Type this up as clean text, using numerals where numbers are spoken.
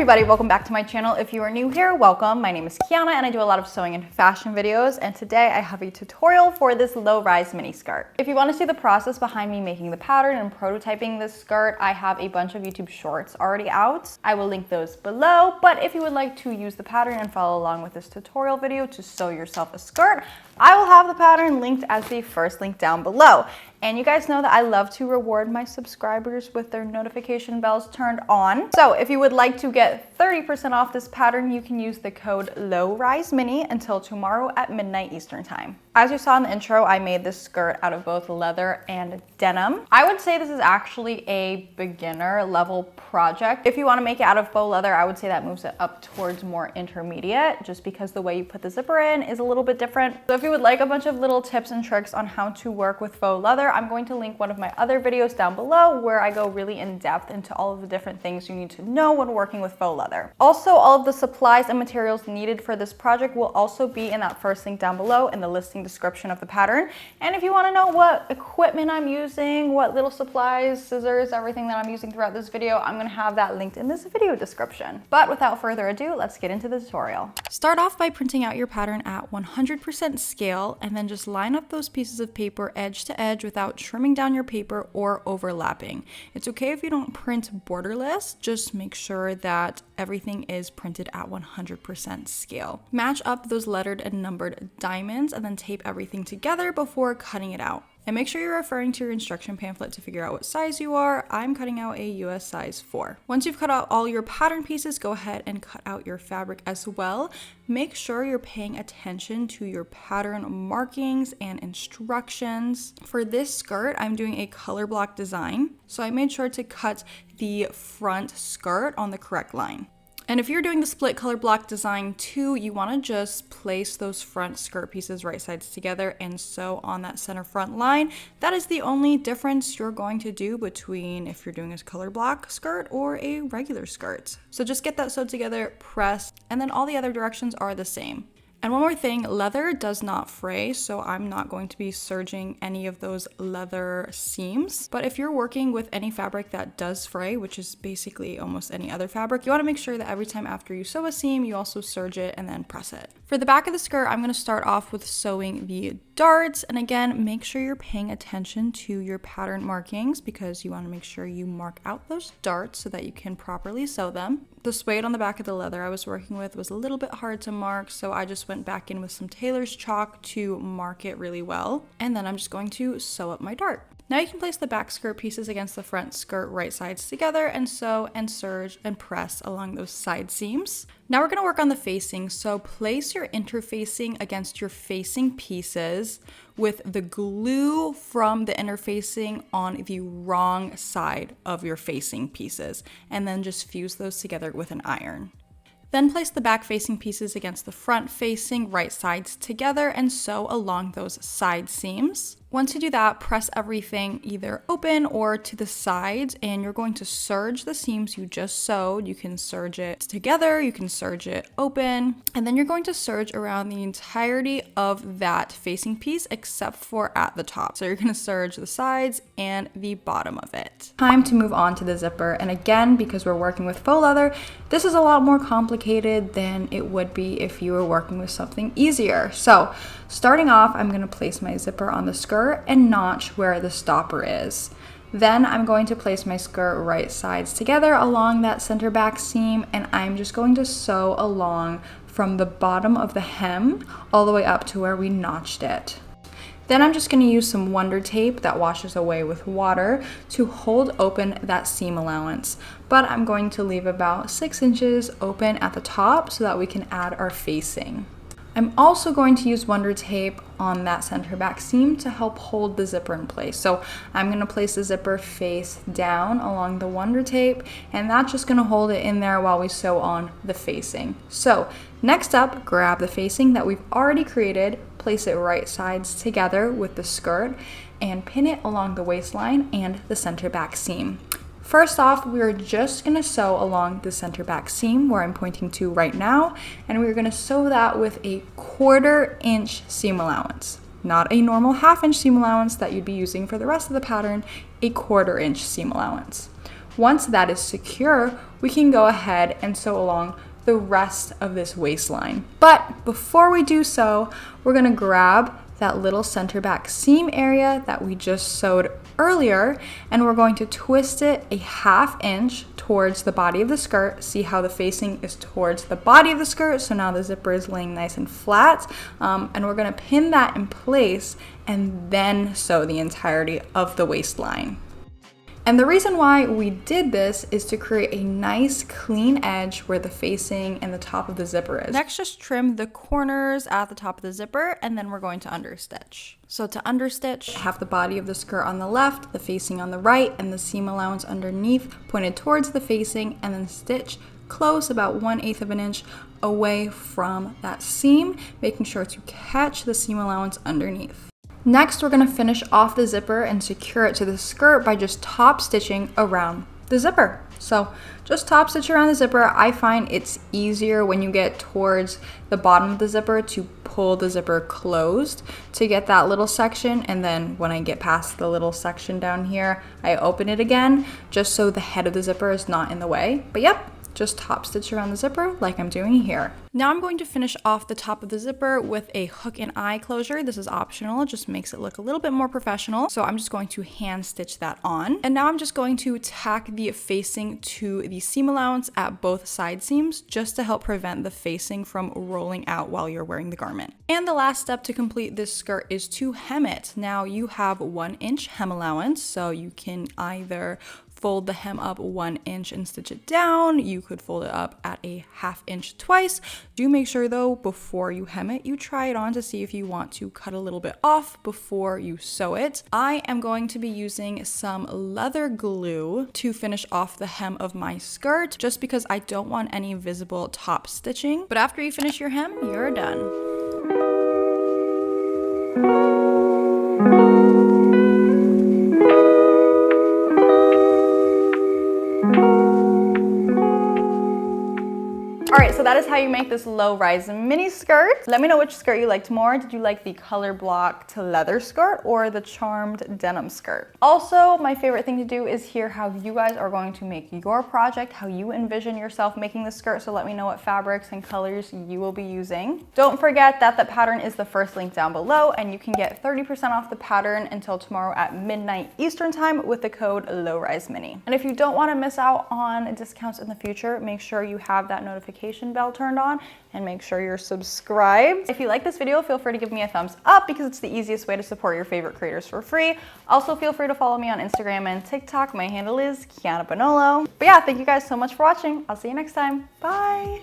everybody, welcome back to my channel. If you are new here, welcome. My name is Kiana and I do a lot of sewing and fashion videos, and today I have a tutorial for this low-rise mini skirt. If you want to see the process behind me making the pattern and prototyping this skirt, I have a bunch of YouTube shorts already out. I will link those below, but if you would like to use the pattern and follow along with this tutorial video to sew yourself a skirt, I will have the pattern linked as the first link down below. And you guys know that I love to reward my subscribers with their notification bells turned on. So if you would like to get 30% off this pattern, you can use the code LOWRISEMINI until tomorrow at midnight Eastern time. As you saw in the intro, I made this skirt out of both leather and denim. I would say this is actually a beginner level project. If you want to make it out of faux leather, I would say that moves it up towards more intermediate, just because the way you put the zipper in is a little bit different. So if you would like a bunch of little tips and tricks on how to work with faux leather, I'm going to link one of my other videos down below where I go really in depth into all of the different things you need to know when working with faux leather. Also, all of the supplies and materials needed for this project will also be in that first link down below in the listing description of the pattern. And if you want to know what equipment I'm using, what little supplies, scissors, everything that I'm using throughout this video, I'm going to have that linked in this video description. But without further ado, let's get into the tutorial. Start off by printing out your pattern at 100% scale, and then just line up those pieces of paper edge to edge without trimming down your paper or overlapping. It's okay if you don't print borderless, just make sure that everything is printed at 100% scale. Match up those lettered and numbered diamonds and then tape everything together before cutting it out. And make sure you're referring to your instruction pamphlet to figure out what size you are. I'm cutting out a US size 4. Once you've cut out all your pattern pieces, go ahead and cut out your fabric as well. Make sure you're paying attention to your pattern markings and instructions. For this skirt, I'm doing a color block design, so I made sure to cut the front skirt on the correct line. And if you're doing the split color block design too, you want to just place those front skirt pieces right sides together and sew on that center front line. That is the only difference you're going to do between if you're doing a color block skirt or a regular skirt. So just get that sewed together, press, and then all the other directions are the same. And one more thing, leather does not fray, so I'm not going to be serging any of those leather seams. But if you're working with any fabric that does fray, which is basically almost any other fabric, you want to make sure that every time after you sew a seam, you also serge it and then press it. For the back of the skirt, I'm going to start off with sewing the darts. And again, make sure you're paying attention to your pattern markings because you want to make sure you mark out those darts so that you can properly sew them. The suede on the back of the leather I was working with was a little bit hard to mark, so I just went back in with some tailor's chalk to mark it really well. And then I'm just going to sew up my dart. Now you can place the back skirt pieces against the front skirt right sides together and sew and serge and press along those side seams. Now we're going to work on the facing, so place your interfacing against your facing pieces with the glue from the interfacing on the wrong side of your facing pieces, and then just fuse those together with an iron. Then place the back facing pieces against the front facing right sides together and sew along those side seams. Once you do that, press everything either open or to the sides, and you're going to serge the seams you just sewed. You can serge it together, you can serge it open, and then you're going to serge around the entirety of that facing piece except for at the top. So you're going to serge the sides and the bottom of it. Time to move on to the zipper, and again, because we're working with faux leather, this is a lot more complicated than it would be if you were working with something easier. So starting off, I'm going to place my zipper on the skirt and notch where the stopper is. Then I'm going to place my skirt right sides together along that center back seam, and I'm just going to sew along from the bottom of the hem all the way up to where we notched it. Then I'm just going to use some Wonder Tape that washes away with water to hold open that seam allowance. But I'm going to leave about 6 inches open at the top so that we can add our facing. I'm also going to use Wonder Tape on that center back seam to help hold the zipper in place. So I'm going to place the zipper face down along the Wonder Tape, and that's just going to hold it in there while we sew on the facing. So next up, grab the facing that we've already created, place it right sides together with the skirt, and pin it along the waistline and the center back seam. First off, we're just going to sew along the center back seam where I'm pointing to right now, and we're going to sew that with a 1/4 inch seam allowance. Not a normal 1/2 inch seam allowance that you'd be using for the rest of the pattern, a 1/4 inch seam allowance. Once that is secure, we can go ahead and sew along the rest of this waistline. But before we do so, we're gonna grab that little center back seam area that we just sewed earlier, and we're going to twist it a 1/2 inch towards the body of the skirt. See how the facing is towards the body of the skirt, so now the zipper is laying nice and flat, and we're gonna pin that in place and then sew the entirety of the waistline. And the reason why we did this is to create a nice clean edge where the facing and the top of the zipper is. Next, just trim the corners at the top of the zipper, and then we're going to understitch. So to understitch, have the body of the skirt on the left, the facing on the right, and the seam allowance underneath pointed towards the facing, and then stitch close about 1/8 of an inch away from that seam, making sure to catch the seam allowance underneath. Next, we're going to finish off the zipper and secure it to the skirt by just top stitching around the zipper. So just top stitch around the zipper. I find it's easier when you get towards the bottom of the zipper to pull the zipper closed to get that little section, and then when I get past the little section down here, I open it again just so the head of the zipper is not in the way. But yep, just top stitch around the zipper like I'm doing here. Now I'm going to finish off the top of the zipper with a hook and eye closure. This is optional, it just makes it look a little bit more professional. So I'm just going to hand stitch that on. And now I'm just going to tack the facing to the seam allowance at both side seams just to help prevent the facing from rolling out while you're wearing the garment. And the last step to complete this skirt is to hem it. Now you have 1 inch hem allowance, so you can either fold the hem up 1 inch and stitch it down. You could fold it up at a 1/2 inch twice. Do make sure though, before you hem it, you try it on to see if you want to cut a little bit off before you sew it. I am going to be using some leather glue to finish off the hem of my skirt, just because I don't want any visible top stitching. But after you finish your hem, you're done. Alright, so that is how you make this low-rise mini skirt. Let me know which skirt you liked more. Did you like the color block to leather skirt or the charmed denim skirt? Also, my favorite thing to do is hear how you guys are going to make your project, how you envision yourself making the skirt, so let me know what fabrics and colors you will be using. Don't forget that the pattern is the first link down below, and you can get 30% off the pattern until tomorrow at midnight Eastern time with the code LOWRISEMINI. And if you don't want to miss out on discounts in the future, make sure you have that notification bell turned on and make sure you're subscribed. If you like this video, feel free to give me a thumbs up because it's the easiest way to support your favorite creators for free. Also, feel free to follow me on Instagram and TikTok. My handle is Kiana Bonollo. But yeah, thank you guys so much for watching. I'll see you next time. Bye.